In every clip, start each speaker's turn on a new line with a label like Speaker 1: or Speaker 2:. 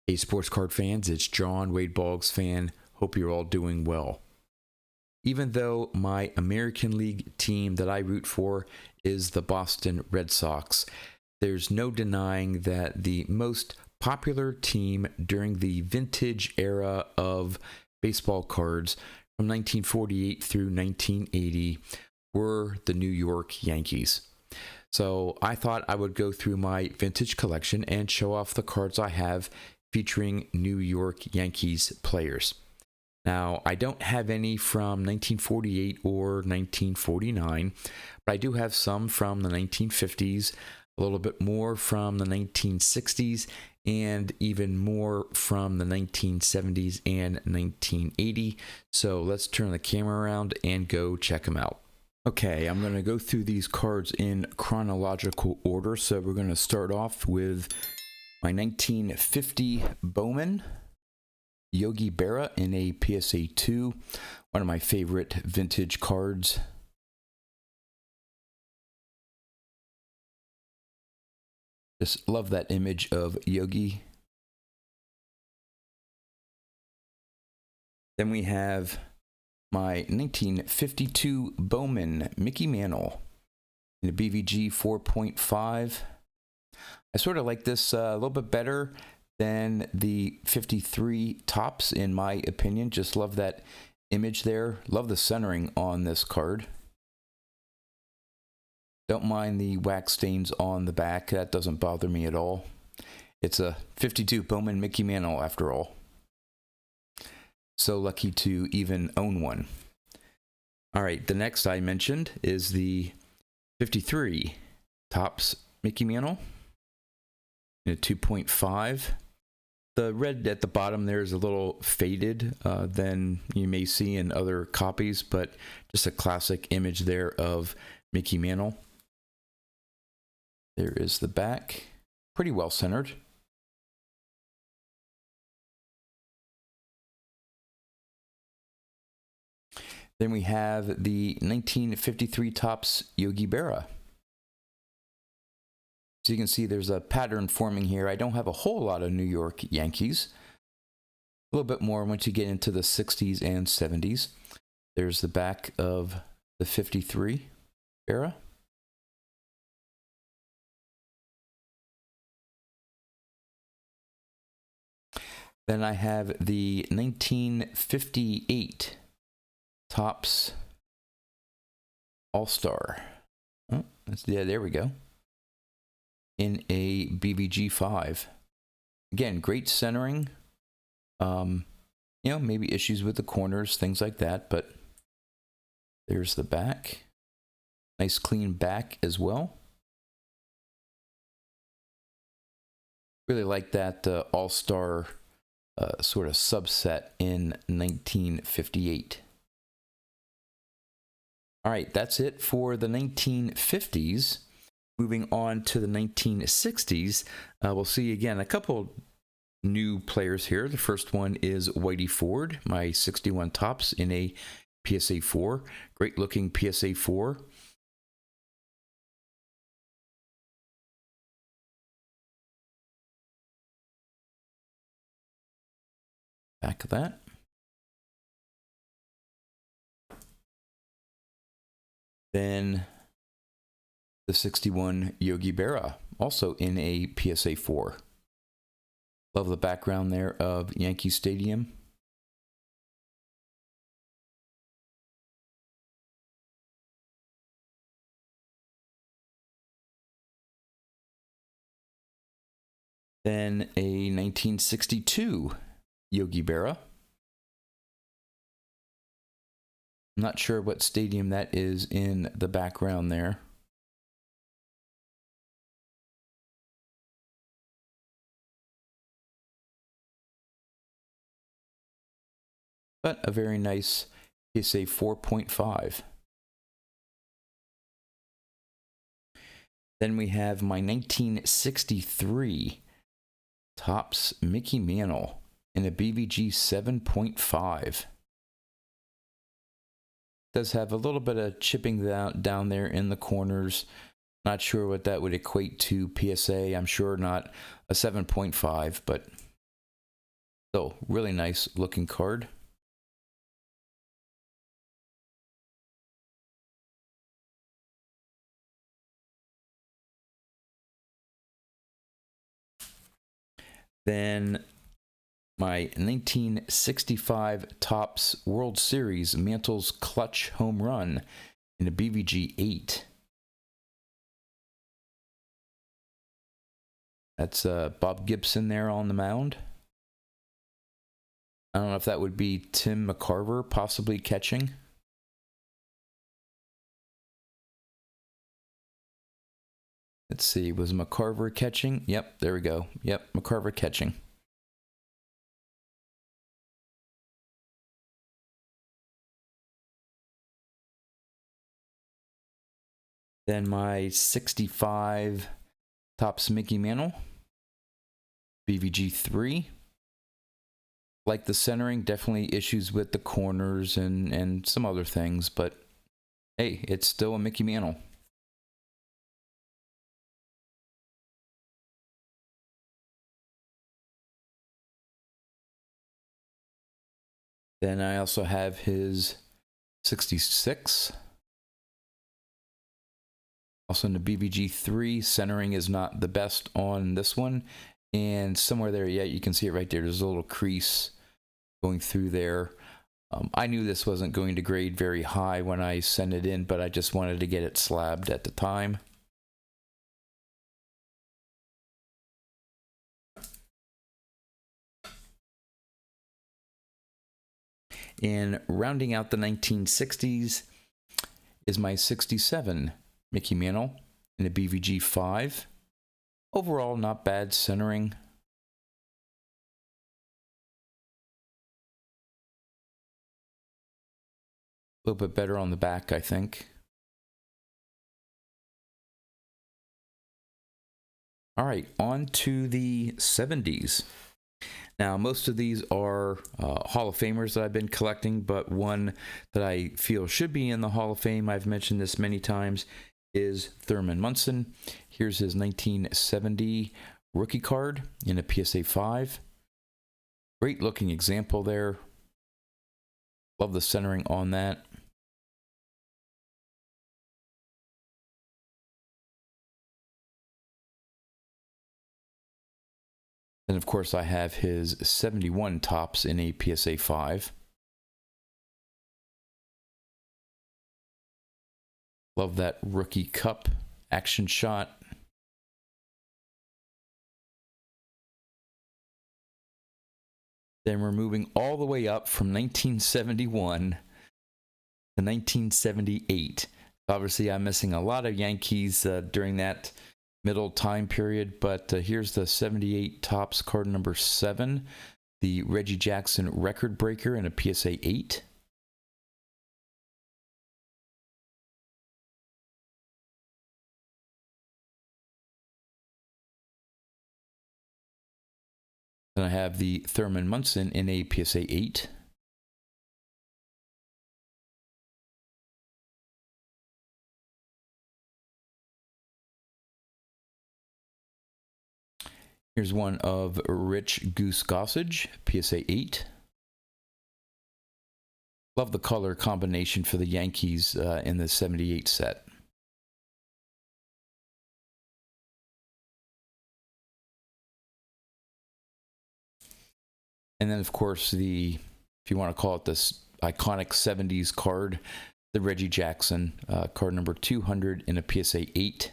Speaker 1: Hey, sports card fans, it's John, Wade Boggs fan. Hope you're all doing well. Even though my American League team that I root for is the Boston Red Sox, there's no denying that the most popular team during the vintage era of baseball cards from 1948 through 1980 were the New York Yankees. So I thought I would go through my vintage collection and show off the cards I have featuring New York Yankees players. Now, I don't have any from 1948 or 1949, but I do have some from the 1950s, a little bit more from the 1960s, and even more from the 1970s and 1980. So let's turn the camera around and go check them out. Okay, I'm going to go through these cards in chronological order. So we're going to start off with my 1950 Bowman, Yogi Berra in a PSA 2, one of my favorite vintage cards. Just love that image of Yogi. Then we have my 1952 Bowman, Mickey Mantle in a BVG 4.5. I sort of like this a little bit better than the 53 Topps, in my opinion. Just love that image there. Love the centering on this card. Don't mind the wax stains on the back. That doesn't bother me at all. It's a 52 Bowman Mickey Mantle after all. So lucky to even own one. All right, the next I mentioned is the 53 Topps Mickey Mantle in a 2.5. The red at the bottom there is a little faded than you may see in other copies, but just a classic image there of Mickey Mantle. There is the back, pretty well centered. Then we have the 1953 Topps Yogi Berra. So you can see there's a pattern forming here. I don't have a whole lot of New York Yankees. A little bit more once you get into the 60s and 70s. There's the back of the 53 Berra. Then I have the 1958 Topps All-Star. Oh, there we go. In a BVG 5. Again, great centering. Maybe issues with the corners, things like that, but there's the back. Nice clean back as well. Really like that All-Star sort of subset in 1958. All right, that's it for the 1950s. Moving on to the 1960s, we'll see again a couple new players here. The first one is Whitey Ford, my 61 Topps in a PSA 4. Great looking PSA 4. Back of that. Then the 61 Yogi Berra, also in a PSA 4. Love the background there of Yankee Stadium. Then a 1962 Yogi Berra. I'm not sure what stadium that is in the background there. But a very nice PSA 4.5. Then we have my 1963 Topps Mickey Mantle in a BVG 7.5. Does have a little bit of chipping down there in the corners. Not sure what that would equate to PSA. I'm sure not a 7.5, but So, really nice looking card. Then my 1965 Topps World Series Mantle's clutch home run in a BVG 8. That's Bob Gibson there on the mound. I don't know if that would be Tim McCarver possibly catching. Let's see, was McCarver catching? Yep, there we go. Yep, McCarver catching. Then my 65 Topps Mickey Mantle, BVG 3. Like the centering, definitely issues with the corners and some other things, but hey, it's still a Mickey Mantle. Then I also have his 66. Also in the BVG 3, centering is not the best on this one. And somewhere there, yeah, you can see it right there. There's a little crease going through there. I knew this wasn't going to grade very high when I sent it in, but I just wanted to get it slabbed at the time. And rounding out the 1960s is my 67 Mickey Mantle in a BVG 5. Overall, not bad centering. A little bit better on the back, I think. All right, on to the 70s. Now, most of these are Hall of Famers that I've been collecting, but one that I feel should be in the Hall of Fame, I've mentioned this many times, is Thurman Munson. Here's his 1970 rookie card in a PSA 5. Great looking example there. Love the centering on that. And of course, I have his 71 Topps in a PSA 5. Love that rookie cup action shot. Then we're moving all the way up from 1971 to 1978. Obviously, I'm missing a lot of Yankees during that middle time period, but here's the 78 Topps card number 7, the Reggie Jackson record breaker in a PSA 8. Then I have the Thurman Munson in a PSA 8. Here's one of Rich Goose Gossage, PSA 8. Love the color combination for the Yankees in the 78 set. And then, of course, if you want to call it this iconic 70s card, the Reggie Jackson card number 200 in a PSA 8.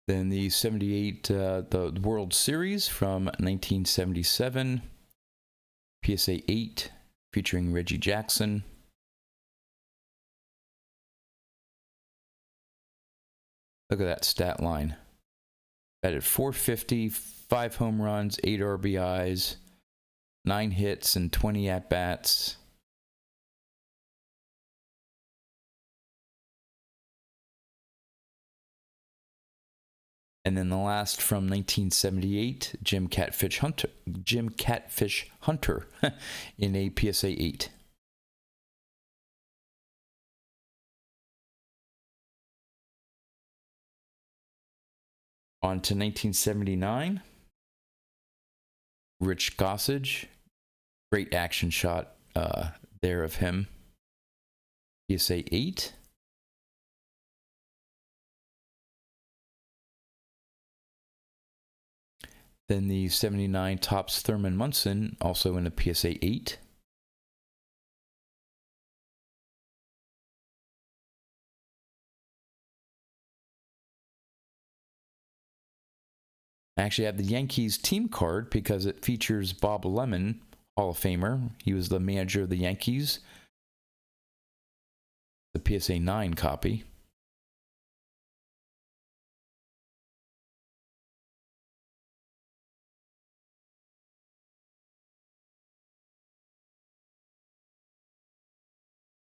Speaker 1: Then the 78, the World Series from 1977, PSA 8, featuring Reggie Jackson. Look at that stat line. Batted .450, 5 home runs, 8 RBIs, 9 hits, and 20 at-bats. And then the last from 1978, Jim Catfish Hunter in a PSA 8. On to 1979. Rich Gossage. Great action shot there of him. PSA 8. Then the 79 Topps Thurman Munson, also in a PSA 8. I actually have the Yankees team card because it features Bob Lemon, Hall of Famer. He was the manager of the Yankees. The PSA 9 copy.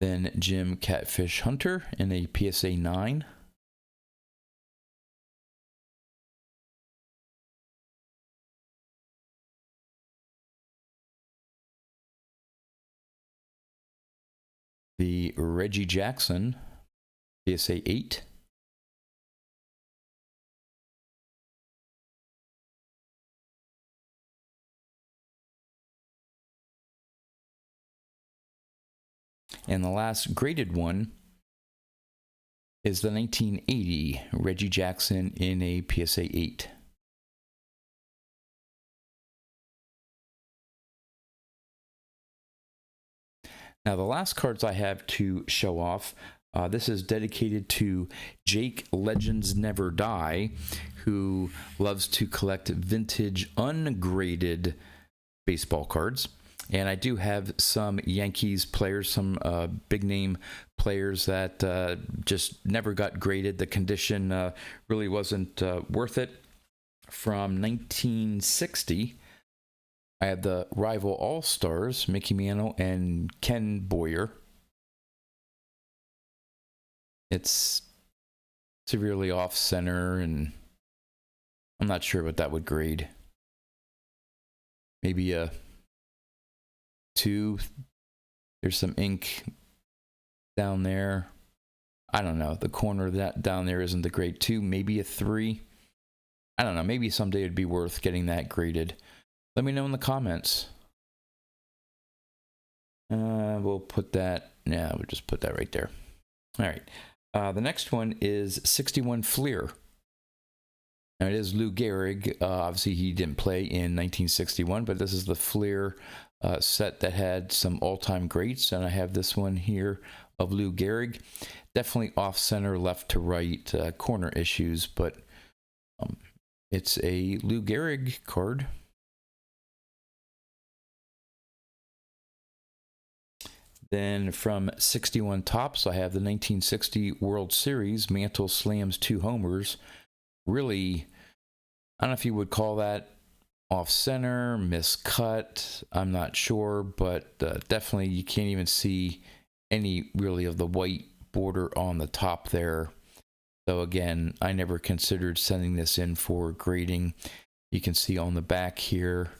Speaker 1: Then Jim Catfish Hunter in a PSA 9. The Reggie Jackson PSA 8. And the last graded one is the 1980 Reggie Jackson in a PSA 8. Now, the last cards I have to show off, this is dedicated to Jake Legends Never Die, who loves to collect vintage ungraded baseball cards. And I do have some Yankees players, some big name players that just never got graded. The condition really wasn't worth it. From 1960, I have the rival All-Stars, Mickey Mantle and Ken Boyer. It's severely off-center, and I'm not sure what that would grade. Maybe a 2. There's some ink down there. I don't know. The corner of that down there isn't the grade 2. Maybe a 3. I don't know. Maybe someday it'd be worth getting that graded. Let me know in the comments. We'll put that. Yeah, we'll just put that right there. All right. The next one is 61 Fleer. Now it is Lou Gehrig. Obviously, he didn't play in 1961, but this is the Fleer set that had some all-time greats, and I have this one here of Lou Gehrig. Definitely off-center, left to right, corner issues, but it's a Lou Gehrig card. Then from 61 Topps, I have the 1960 World Series. Mantle slams 2 homers. Really, I don't know if you would call that off-center, miscut. I'm not sure, but definitely you can't even see any really of the white border on the top there. So again, I never considered sending this in for grading. You can see on the back here,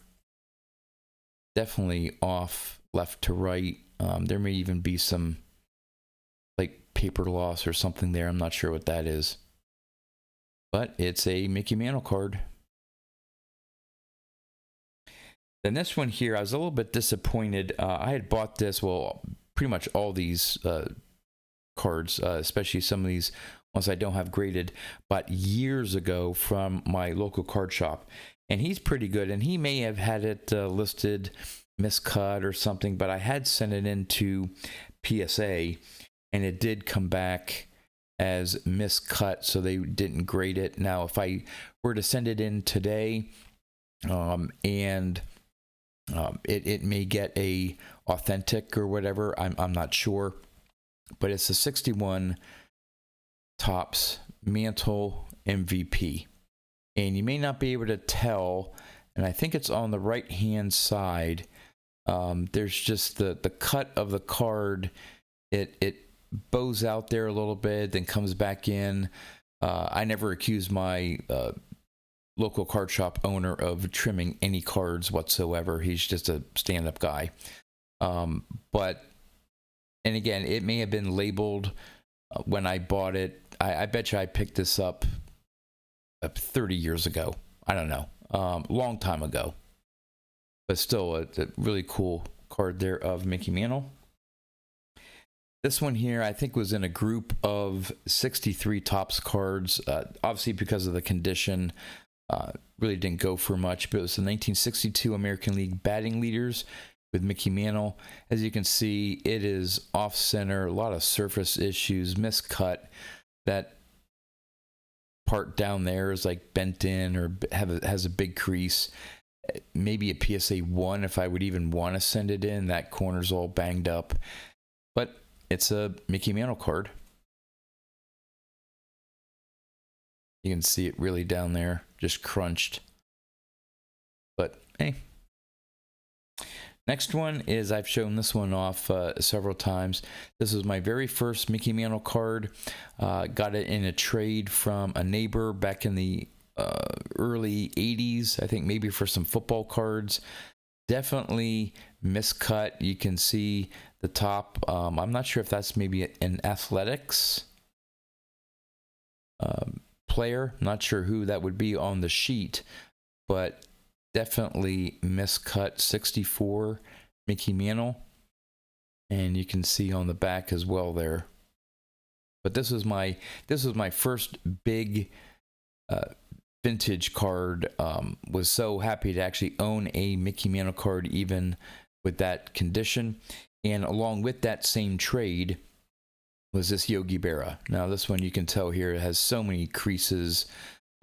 Speaker 1: definitely off left to right. There may even be some like paper loss or something there. I'm not sure what that is. But it's a Mickey Mantle card. Then this one here, I was a little bit disappointed. I had bought this, well, pretty much all these cards, especially some of these ones I don't have graded, but years ago from my local card shop. And he's pretty good, and he may have had it listed miscut or something, but I had sent it into PSA, and it did come back as miscut, so they didn't grade it. Now, if I were to send it in today, it may get a authentic or whatever, I'm not sure, but it's a 61 Topps Mantle MVP, and you may not be able to tell, and I think it's on the right hand side. There's just the cut of the card. It bows out there a little bit, then comes back in. I never accused my local card shop owner of trimming any cards whatsoever. He's just a stand-up guy. But, and again, it may have been labeled when I bought it. I bet you I picked this up 30 years ago. I don't know, long time ago, but still a really cool card there of Mickey Mantle. This one here, I think, was in a group of 63 Topps cards. Obviously, because of the condition, really didn't go for much, but it was the 1962 American League batting leaders with Mickey Mantle. As you can see, it is off center, a lot of surface issues, miscut. That part down there is like bent in or has a big crease. Maybe a PSA 1 if I would even want to send it in. That corner's all banged up. But it's a Mickey Mantle card. You can see it really down there, just crunched. But hey. Next one is, I've shown this one off several times. This is my very first Mickey Mantle card. Got it in a trade from a neighbor back in the early 80s, I think maybe for some football cards. Definitely miscut. You can see the top. I'm not sure if that's maybe an athletics player. Not sure who that would be on the sheet, but definitely miscut. 64 Mickey Mantle, and you can see on the back as well there. But this was my first big vintage card. Was so happy to actually own a Mickey Mantle card even with that condition. And along with that same trade was this Yogi Berra. Now this one, you can tell here, it has so many creases.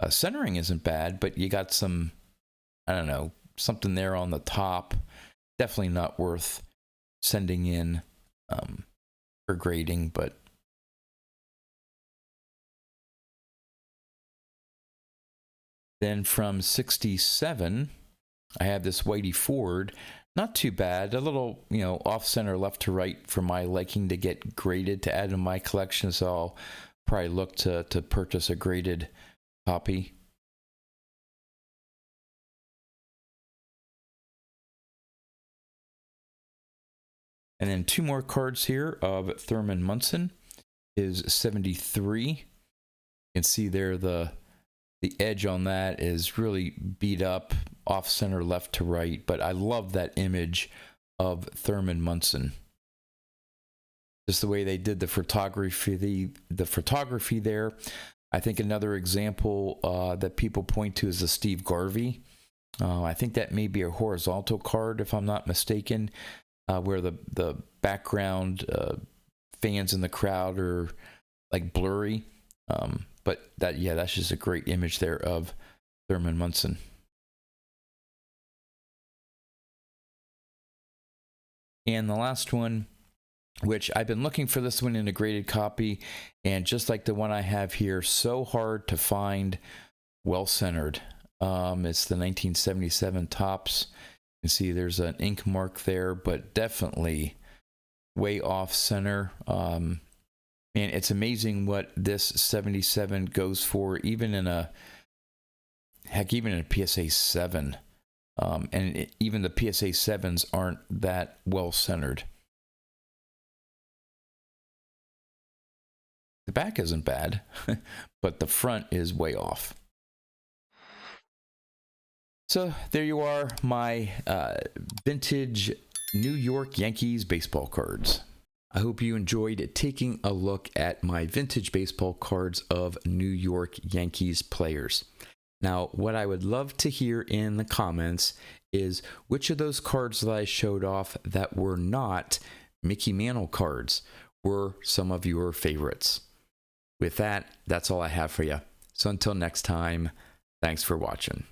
Speaker 1: Centering isn't bad, but you got some, I don't know, something there on the top. Definitely not worth sending in for grading, but then from 67, I have this Whitey Ford. Not too bad. A little, off center, left to right for my liking to get graded to add to my collection. So I'll probably look to purchase a graded copy. And then two more cards here of Thurman Munson, is 73. You can see there the edge on that is really beat up, off center, left to right. But I love that image of Thurman Munson. Just the way they did the photography, the photography there. I think another example that people point to is the Steve Garvey. I think that may be a horizontal card, if I'm not mistaken, where the background fans in the crowd are like blurry. But that's just a great image there of Thurman Munson. And the last one, which I've been looking for this one in a graded copy, and just like the one I have here, so hard to find well-centered. It's the 1977 Topps. You can see there's an ink mark there, but definitely way off center. And it's amazing what this 77 goes for, even in a PSA 7. Even the PSA 7s aren't that well centered. The back isn't bad, but the front is way off. So there you are, my vintage New York Yankees baseball cards. I hope you enjoyed taking a look at my vintage baseball cards of New York Yankees players. Now, what I would love to hear in the comments is which of those cards that I showed off that were not Mickey Mantle cards were some of your favorites. With that, that's all I have for you. So until next time, thanks for watching.